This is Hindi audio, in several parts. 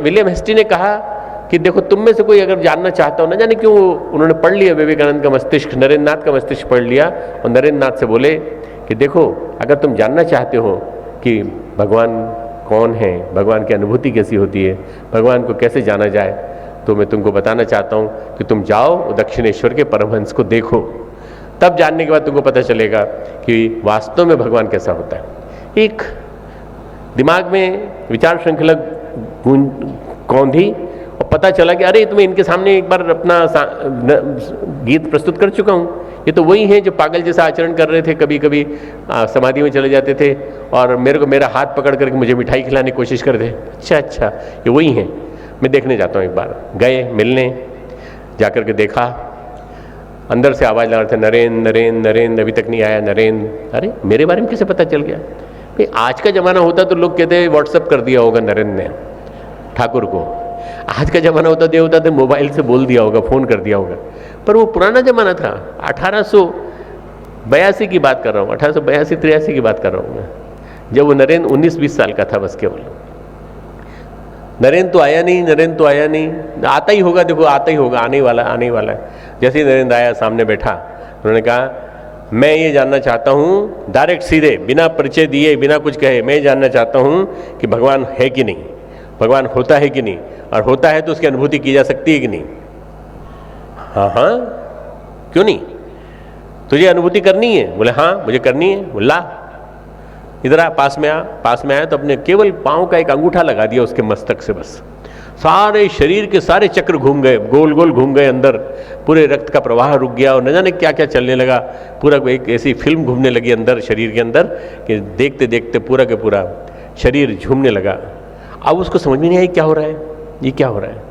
विलियम हेस्टी ने कहा कि देखो, तुम में से कोई अगर जानना चाहता हो, ना जाने क्यों उन्होंने पढ़ लिया विवेकानंद का मस्तिष्क, नरेंद्र नाथ का मस्तिष्क पढ़ लिया और नरेंद्र नाथ से बोले कि देखो, अगर तुम जानना चाहते हो कि भगवान कौन है, भगवान की अनुभूति कैसी होती है, भगवान को कैसे जाना जाए, तो मैं तुमको बताना चाहता हूँ कि तुम जाओ दक्षिणेश्वर के परमहंस को देखो। तब जानने के बाद तुमको पता चलेगा कि वास्तव में भगवान कैसा होता है। एक दिमाग में विचार श्रृंखला कौंधी और पता चला कि अरे, तुम्हें इनके सामने एक बार अपना गीत प्रस्तुत कर चुका हूँ। ये तो वही हैं जो पागल जैसा आचरण कर रहे थे, कभी कभी समाधि में चले जाते थे और मेरा हाथ पकड़ करके मुझे मिठाई खिलाने की कोशिश करते। अच्छा, ये वही हैं। मैं देखने जाता हूँ। एक बार गए मिलने, जाकर के देखा, अंदर से आवाज़ लगा रहे थे, नरेंद्र नरेंद्र नरेंद्र, अभी तक नहीं आया नरेंद्र। अरे, मेरे बारे में कैसे पता चल गया? भाई, आज का ज़माना होता तो लोग कहते व्हाट्सअप कर दिया होगा नरेंद्र ने ठाकुर को। आज का ज़माना होता तो मोबाइल से बोल दिया होगा, फ़ोन कर दिया होगा। पर वो पुराना ज़माना था, 1882 की बात कर रहा हूँ, 1882-83 की बात कर रहा हूँ मैं, जब वो नरेंद्र 19-20 साल का था बस केवल। नरेंद्र तो आया नहीं, आता ही होगा, देखो आता ही होगा, आने वाला है। जैसे ही नरेंद्र आया, सामने बैठा, उन्होंने कहा, मैं ये जानना चाहता हूँ, डायरेक्ट सीधे, बिना परिचय दिए, बिना कुछ कहे, मैं ये जानना चाहता हूँ कि भगवान है कि नहीं, भगवान होता है कि नहीं, और होता है तो उसकी अनुभूति की जा सकती है कि नहीं? हाँ, क्यों नहीं? तुझे अनुभूति करनी है? बोले हाँ, मुझे करनी है। बोला इधर आ, पास में आया तो अपने केवल पाँव का एक अंगूठा लगा दिया उसके मस्तक से, बस सारे शरीर के सारे चक्र घूम गए, गोल गोल घूम गए अंदर, पूरे रक्त का प्रवाह रुक गया और न जाने क्या क्या चलने लगा। पूरा एक ऐसी फिल्म घूमने लगी अंदर शरीर के अंदर कि देखते देखते पूरा के पूरा शरीर झूमने लगा। अब उसको समझ में नहीं आई क्या हो रहा है, ये क्या हो रहा है।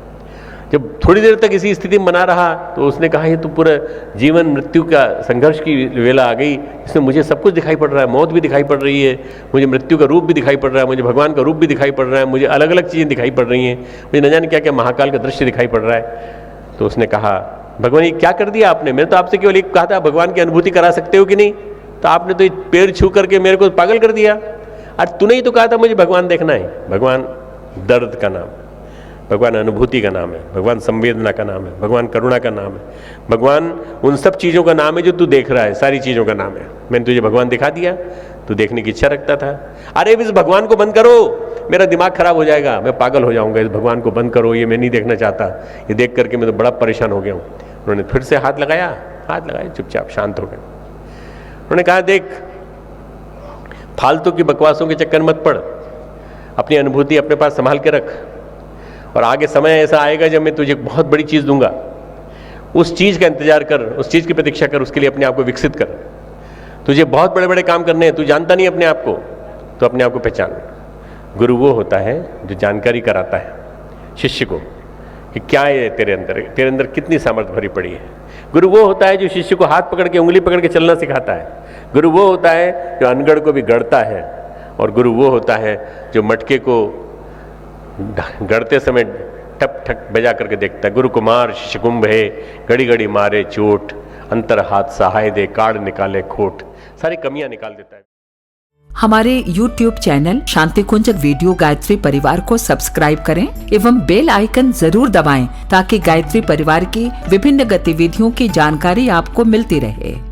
जब थोड़ी देर तक इसी स्थिति में बना रहा तो उसने कहा, ये तो पूरा जीवन मृत्यु का संघर्ष की वेला आ गई, इसमें मुझे सब कुछ दिखाई पड़ रहा है, मौत भी दिखाई पड़ रही है, मुझे मृत्यु का रूप भी दिखाई पड़ रहा है, मुझे भगवान का रूप भी दिखाई पड़ रहा है, मुझे अलग अलग चीज़ें दिखाई पड़ रही हैं, मुझे न जाने क्या क्या महाकाल का दृश्य दिखाई पड़ रहा है। तो उसने कहा, भगवान ये क्या कर दिया आपने? मैंने तो आपसे केवल एक कहा था, भगवान की अनुभूति करा सकते हो कि नहीं, तो आपने तो पैर छू करके मेरे को पागल कर दिया। और तूने ही तो कहा था मुझे भगवान देखना है। भगवान दर्द का नाम, भगवान अनुभूति का नाम है, भगवान संवेदना का नाम है, भगवान करुणा का नाम है, भगवान उन सब चीज़ों का नाम है जो तू देख रहा है, सारी चीज़ों का नाम है। मैंने तुझे भगवान दिखा दिया, तू देखने की इच्छा रखता था। अरे इस भगवान को बंद करो, मेरा दिमाग खराब हो जाएगा, मैं पागल हो जाऊंगा, इस भगवान को बंद करो, ये मैं नहीं देखना चाहता, ये देख करके मैं तो बड़ा परेशान हो गया हूँ। उन्होंने फिर से हाथ लगाया, चुपचाप शांत हो गए। उन्होंने कहा, देख, फालतू की बकवासों के चक्कर मत पड़, अपनी अनुभूति अपने पास संभाल के रख, और आगे समय ऐसा आएगा जब मैं तुझे बहुत बड़ी चीज़ दूंगा, उस चीज़ का इंतजार कर, उस चीज़ की प्रतीक्षा कर, उसके लिए अपने आप को विकसित कर। तुझे बहुत बड़े बड़े काम करने हैं, तू जानता नहीं अपने आप को, तो अपने आप को पहचान। गुरु वो होता है जो जानकारी कराता है शिष्य को कि क्या है तेरे अंदर कितनी सामर्थ्य भरी पड़ी है। गुरु वो होता है जो शिष्य को हाथ पकड़ के, उंगली पकड़ के चलना सिखाता है। गुरु वो होता है जो अनगढ़ को भी गढ़ता है, और गुरु वो होता है जो मटके को गढ़ते समय ठप ठक बजा करके देखता है। गुरु कुमार शिष्य कुंभ है, घड़ी घड़ी मारे चोट, अंतर हाथ सहाय दे, काढ़ निकाले खोट, सारी कमियां निकाल देता है। हमारे YouTube चैनल शांति कुंज वीडियो गायत्री परिवार को सब्सक्राइब करें एवं बेल आइकन जरूर दबाएं ताकि गायत्री परिवार की विभिन्न गतिविधियों की जानकारी आपको मिलती रहे।